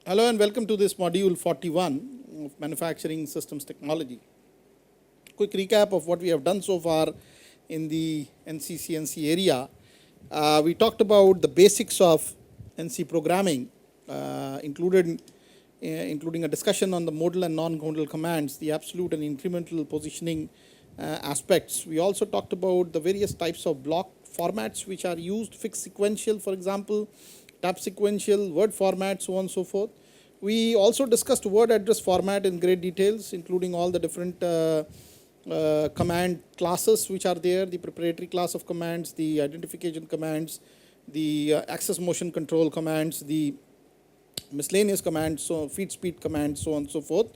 Hello and welcome to this module 41 of Manufacturing Systems Technology. Quick recap of what we have done so far in the NC/CNC area. We talked about the basics of NC programming, including a discussion on the modal and non-modal commands, the absolute and incremental positioning aspects. We also talked about the various types of block formats which are used, fixed sequential, for example, tab sequential, word format, so on and so forth. We also discussed word address format in great details, including all the different command classes which are there, the preparatory class of commands, the identification commands, the access motion control commands, the miscellaneous commands, so feed speed commands, so on and so forth.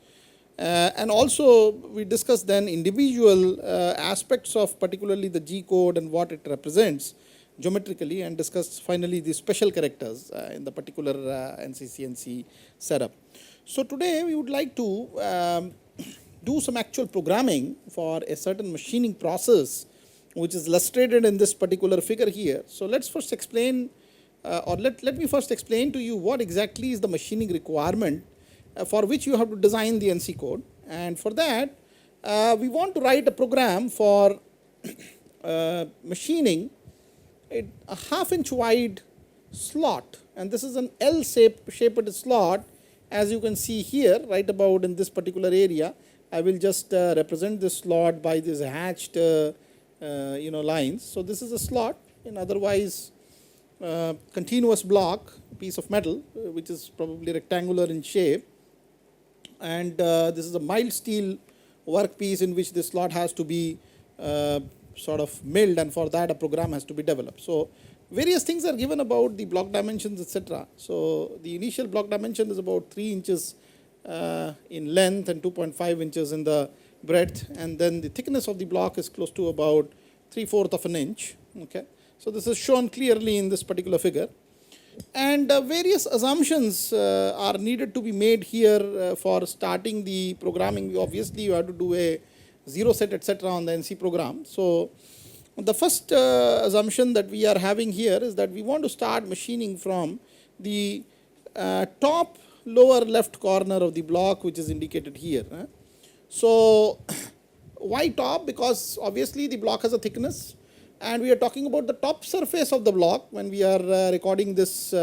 And also we discussed then individual aspects of particularly the G code and what it represents geometrically, and discussed finally the special characters in the particular NC/CNC setup. So today we would like to do some actual programming for a certain machining process which is illustrated in this particular figure here. So let's first explain let me first explain to you what exactly is the machining requirement for which you have to design the NC code. And for that we want to write a program for machining a half-inch wide slot, and this is an L-shaped slot, as you can see here right about in this particular area. I will just represent this slot by these hatched lines. So this is a slot, in otherwise continuous block, piece of metal which is probably rectangular in shape, and this is a mild steel workpiece in which this slot has to be sort of milled, and for that a program has to be developed. So various things are given about the block dimensions, etc. So the initial block dimension is about 3 inches in length and 2.5 inches in the breadth, and then the thickness of the block is close to about 3/4 of an inch. Okay, so this is shown clearly in this particular figure, and various assumptions are needed to be made here for starting the programming. Obviously you have to do a zero set, etc. on the NC program. So the first assumption that we are having here is that we want to start machining from the top lower left corner of the block, which is indicated here. So why top? Because obviously the block has a thickness, and we are talking about the top surface of the block when we are recording this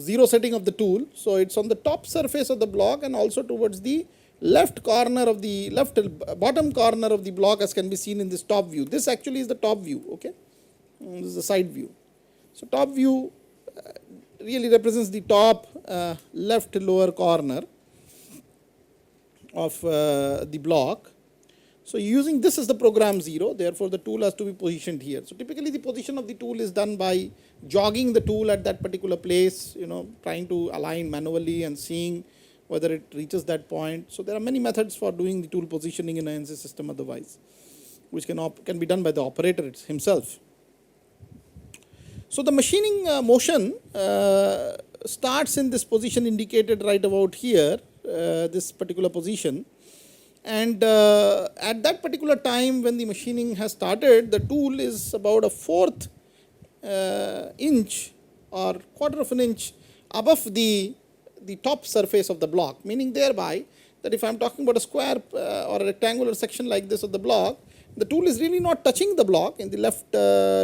zero setting of the tool. So it's on the top surface of the block and also towards the left corner of the bottom corner of the block, as can be seen in this top view. This actually is the top view. Okay, this is the side view. So top view really represents the top left lower corner of the block. So using this as the program 0, therefore the tool has to be positioned here. So typically the position of the tool is done by jogging the tool at that particular place, trying to align manually and seeing whether it reaches that point. So there are many methods for doing the tool positioning in an NC system otherwise, which can be done by the operator himself. So the machining motion starts in this position indicated right about here, this particular position. And at that particular time when the machining has started, the tool is about a 1/4 inch or 1/4 of an inch above the top surface of the block, meaning thereby that if I am talking about a square or a rectangular section like this of the block, the tool is really not touching the block in the left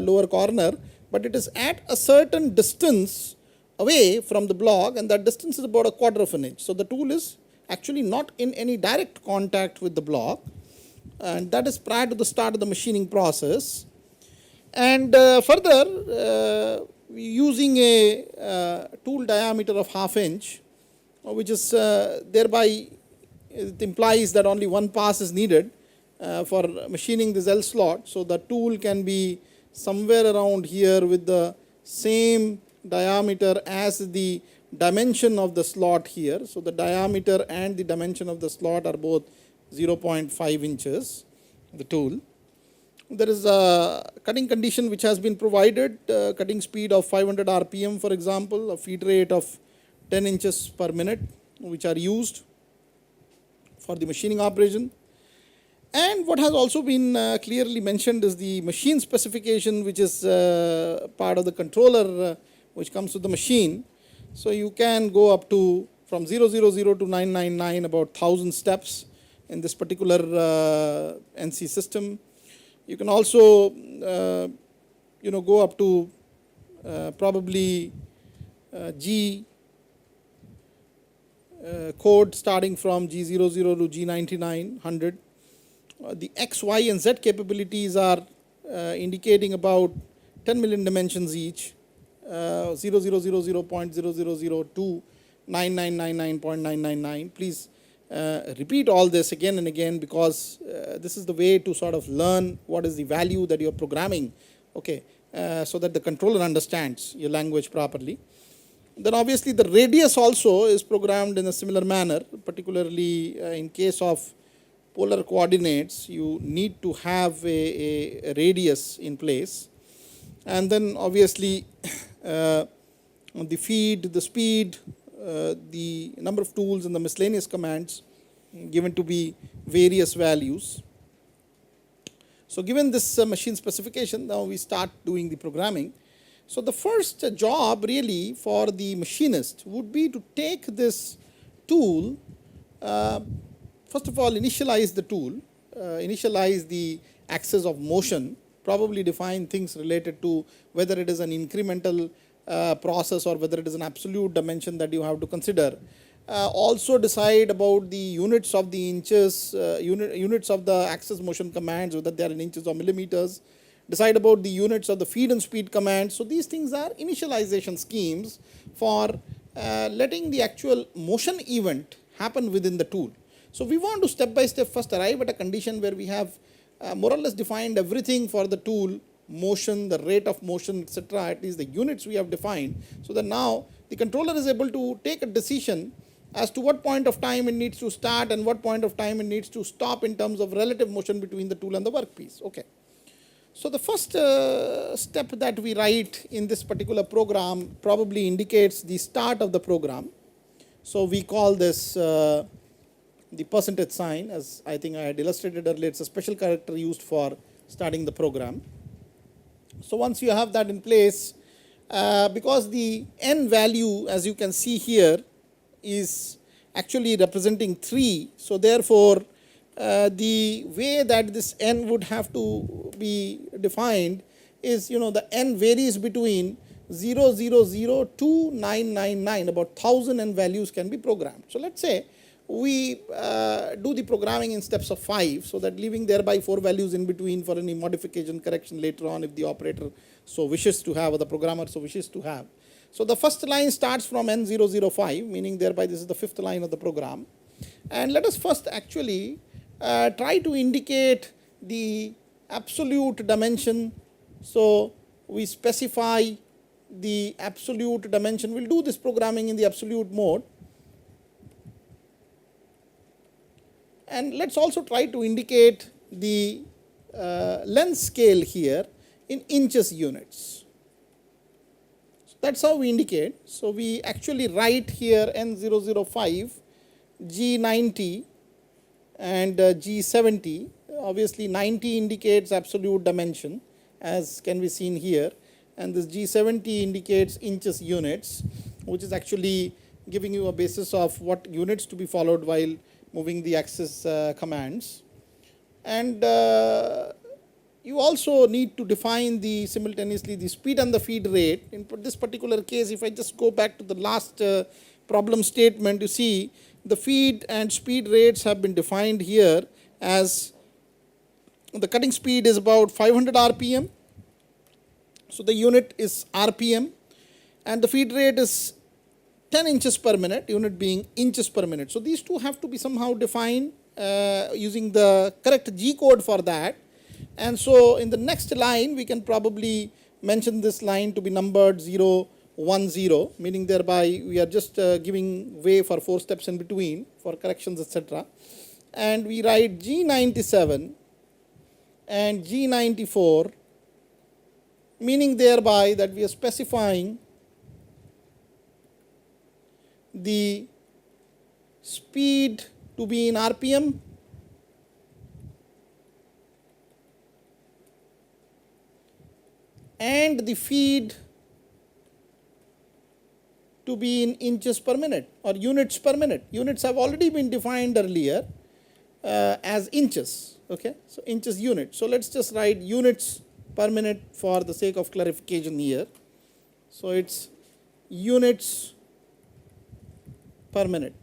lower corner, but it is at a certain distance away from the block, and that distance is about a 1/4 of an inch. So the tool is actually not in any direct contact with the block, and that is prior to the start of the machining process. And further, using a tool diameter of 1/2 inch, which is thereby it implies that only one pass is needed for machining this L slot. So the tool can be somewhere around here with the same diameter as the dimension of the slot here. So the diameter and the dimension of the slot are both 0.5 inches, the tool. There is a cutting condition which has been provided, cutting speed of 500 RPM, for example, a feed rate of 10 inches per minute, which are used for the machining operation. And what has also been clearly mentioned is the machine specification, which is part of the controller which comes with the machine. So you can go up to from 000 to 999, about 1,000 steps in this particular NC system. You can also go up to probably G code starting from G00 to G99, 100. The X, Y, and Z capabilities are indicating about 10 million dimensions each, 0000.0002 to 9999.999. Please repeat all this again and again, because this is the way to sort of learn what is the value that you're programming, okay, so that the controller understands your language properly. Then obviously the radius also is programmed in a similar manner, particularly in case of polar coordinates. You need to have a radius in place. And then obviously the feed, the speed, the number of tools, and the miscellaneous commands given to be various values. So given this machine specification, now we start doing the programming. So the first job really for the machinist would be to take this tool, first of all initialize the tool, initialize the axis of motion, probably define things related to whether it is an incremental process or whether it is an absolute dimension that you have to consider. Also decide about the units of the inches, units of the axis motion commands, whether they are in inches or millimeters. Decide about the units of the feed and speed commands. So these things are initialization schemes for letting the actual motion event happen within the tool. So we want to step by step first arrive at a condition where we have more or less defined everything for the tool, motion, the rate of motion, etc. At least the units we have defined, so that now the controller is able to take a decision as to what point of time it needs to start and what point of time it needs to stop in terms of relative motion between the tool and the workpiece. Okay. So the first step that we write in this particular program probably indicates the start of the program. So we call this the percentage sign, as I think I had illustrated earlier. It's a special character used for starting the program. So once you have that in place, because the n value, as you can see here, is actually representing 3, so therefore the way that this n would have to be defined is, the n varies between 000 to 999, about 1,000 n values can be programmed. So let's say we do the programming in steps of 5, so that leaving thereby 4 values in between for any modification, correction later on if the operator so wishes to have, or the programmer so wishes to have. So the first line starts from N005, meaning thereby this is the 5th line of the program. And let us first actually try to indicate the absolute dimension. So we specify the absolute dimension. We'll do this programming in the absolute mode. And let's also try to indicate the length scale here in inches units. So that's how we indicate. So we actually write here N005, G90 and G70. Obviously 90 indicates absolute dimension, as can be seen here, and this G70 indicates inches units, which is actually giving you a basis of what units to be followed while moving the axis commands. And you also need to define simultaneously the speed and the feed rate. In this particular case, if I just go back to the last problem statement, you see the feed and speed rates have been defined here as the cutting speed is about 500 RPM. So the unit is RPM, and the feed rate is 10 inches per minute, unit being inches per minute. So these two have to be somehow defined using the correct G code for that. And so in the next line, we can probably mention this line to be numbered 0, 1, 0, meaning thereby we are just giving way for 4 steps in between for corrections, etc. And we write G97 and G94, meaning thereby that we are specifying the speed to be in RPM and the feed to be in inches per minute or units per minute. Units have already been defined earlier as inches. Okay, so inches unit. So let's just write units per minute for the sake of clarification here. So it's units per minute.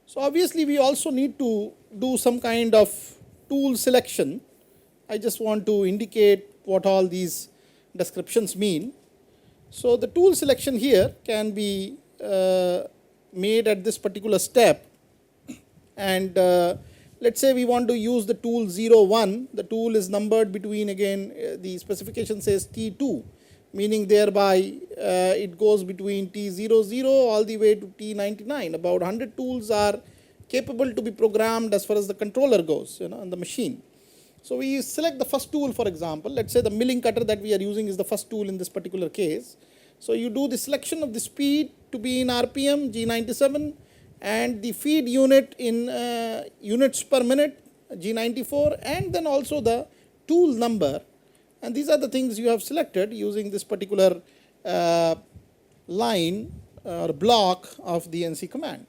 So obviously we also need to do some kind of tool selection. I just want to indicate what all these descriptions mean. So the tool selection here can be made at this particular step, and let's say we want to use the tool 0, 1. The tool is numbered between, again, the specification says T2, meaning thereby it goes between T00 all the way to T99. About 100 tools are capable to be programmed as far as the controller goes, on the machine. So we select the first tool, for example. Let's say the milling cutter that we are using is the first tool in this particular case. So you do the selection of the speed to be in RPM, G97, and the feed unit in units per minute, G94, and then also the tool number. And these are the things you have selected using this particular line or block of the NC command.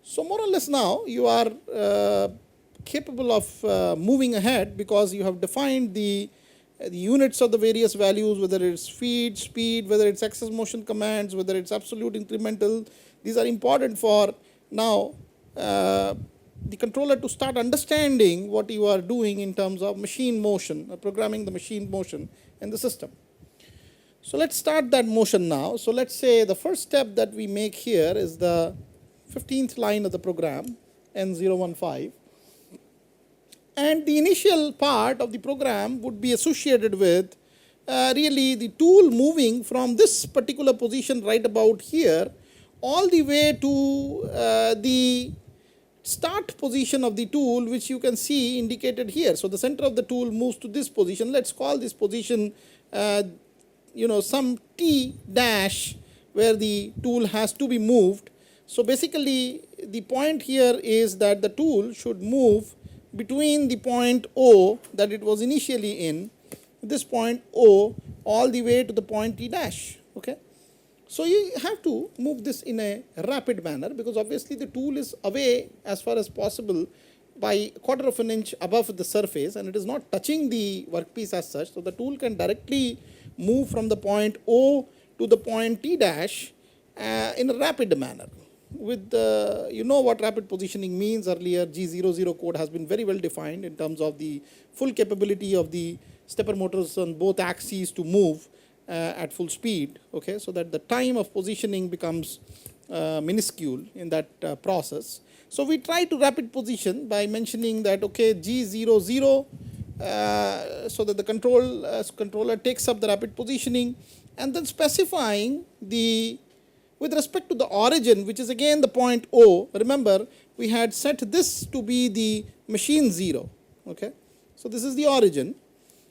So more or less now you are capable of moving ahead, because you have defined the units of the various values, whether it's feed, speed, whether it's axis motion commands, whether it's absolute incremental. These are important for now the controller to start understanding what you are doing in terms of machine motion, programming the machine motion in the system. So let's start that motion now. So let's say the first step that we make here is the 15th line of the program, N015. And the initial part of the program would be associated with really the tool moving from this particular position right about here all the way to the start position of the tool, which you can see indicated here. So the center of the tool moves to this position. Let's call this position some T dash, where the tool has to be moved. So basically the point here is that the tool should move between the point O that it was initially in, this point O, all the way to the point T dash. Okay, so you have to move this in a rapid manner, because obviously the tool is away as far as possible by a quarter of an inch above the surface, and it is not touching the workpiece as such. So the tool can directly move from the point O to the point T dash in a rapid manner. With what rapid positioning means earlier, G00 code has been very well defined in terms of the full capability of the stepper motors on both axes to move at full speed, okay, so that the time of positioning becomes minuscule in that process. So we try to rapid position by mentioning that, okay, G00, so that the controller takes up the rapid positioning, and then specifying with respect to the origin, which is again the point O. Remember, we had set this to be the machine 0. Okay, so this is the origin.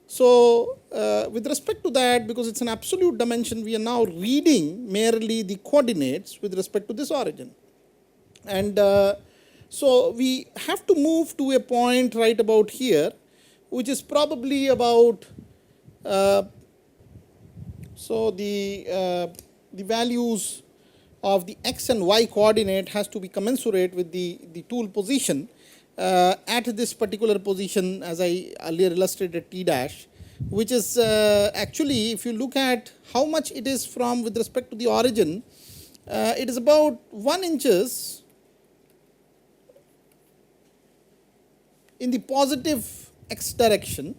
So with respect to that, because it's an absolute dimension, we are now reading merely the coordinates with respect to this origin. And so we have to move to a point right about here, which is probably about, the values of the x and y coordinate has to be commensurate with the tool position at this particular position, as I earlier illustrated, T dash, which is actually, if you look at how much it is from with respect to the origin, it is about 1 inches in the positive x direction,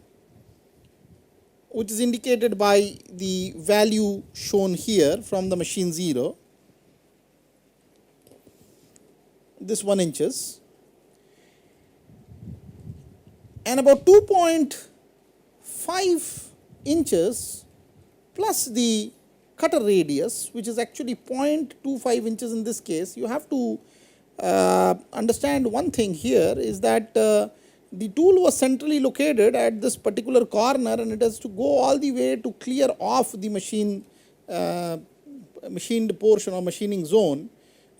which is indicated by the value shown here from the machine 0. This 1 inches, and about 2.5 inches plus the cutter radius, which is actually 0.25 inches in this case. You have to understand one thing here is that the tool was centrally located at this particular corner, and it has to go all the way to clear off the machined portion or machining zone.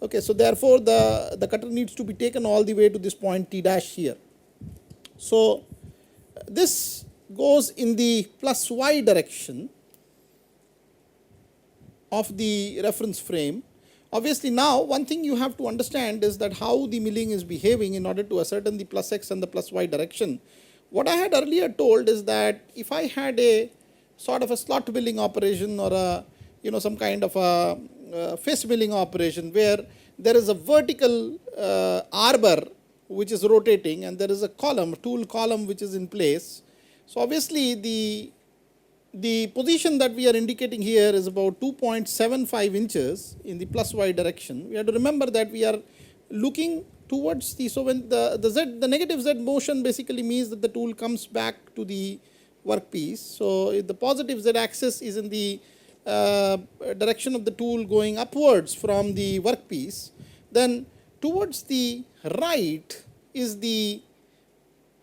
Okay, so therefore the cutter needs to be taken all the way to this point T dash here. So this goes in the plus y direction, of the reference frame. Obviously now one thing you have to understand is that how the milling is behaving in order to ascertain the plus x and the plus y direction. What I had earlier told is that if I had a sort of a slot milling operation or a some kind of a face milling operation where there is a vertical arbor which is rotating and there is a column, tool column which is in place. So obviously the position that we are indicating here is about 2.75 inches in the plus y direction. We have to remember that we are looking towards the, so when the negative z motion basically means that the tool comes back to the workpiece. So if the positive z axis is in the direction of the tool going upwards from the workpiece, then towards the right is the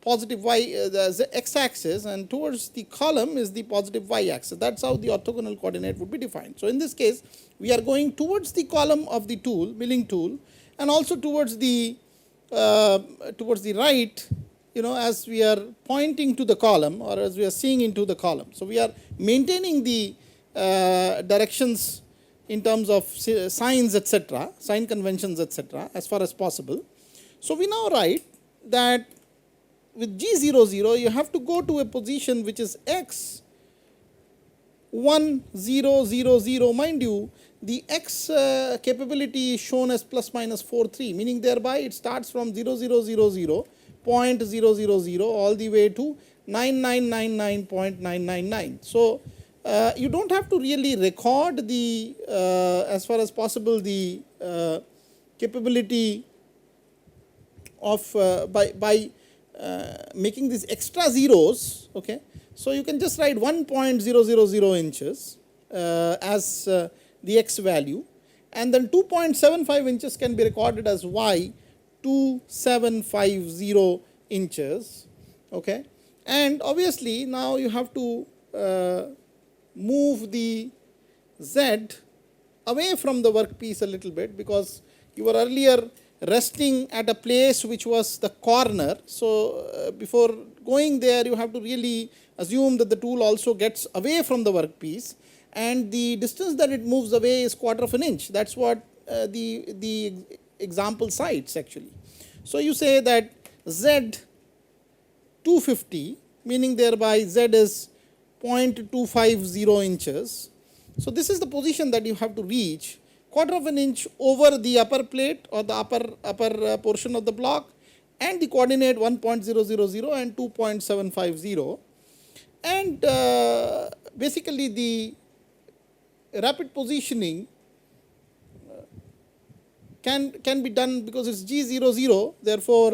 positive y, the x axis, and towards the column is the positive y axis. That's how the orthogonal coordinate would be defined. So in this case, we are going towards the column of the tool, milling tool, and also towards the right, as we are pointing to the column or as we are seeing into the column. So we are maintaining the directions in terms of signs, etc., sign conventions, etc., as far as possible. So we now write that with G00, you have to go to a position which is x 1 0 0 0. Mind you, the x capability is shown as plus minus 4 3, meaning thereby it starts from 0 0 0 0 0.000 all the way to 9999.999. So you don't have to really record the as far as possible the capability of by making these extra zeros. Okay, so you can just write 1.000 inches as the x value, and then 2.75 inches can be recorded as y 2750 inches. Okay, and obviously now you have to move the z away from the workpiece a little bit, because you were earlier resting at a place which was the corner. So before going there, you have to really assume that the tool also gets away from the workpiece, and the distance that it moves away is 1/4 of an inch. That's what the example cites actually. So you say that z 250, meaning thereby z is 0.250 inches. So this is the position that you have to reach, 1/4 of an inch over the upper plate or the upper portion of the block, and the coordinate 1.000 and 2.750. And basically the rapid positioning can be done because it's G00, therefore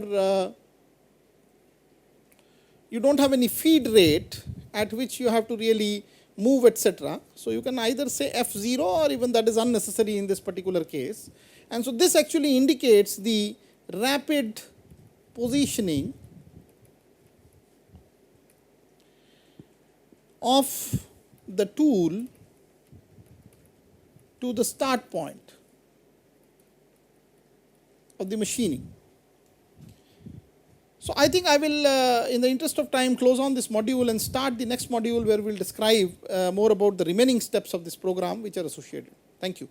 you don't have any feed rate at which you have to really move, etc. So you can either say F0, or even that is unnecessary in this particular case. And so this actually indicates the rapid positioning of the tool to the start point of the machining. So I think I will, in the interest of time, close on this module and start the next module where we will describe more about the remaining steps of this program which are associated. Thank you.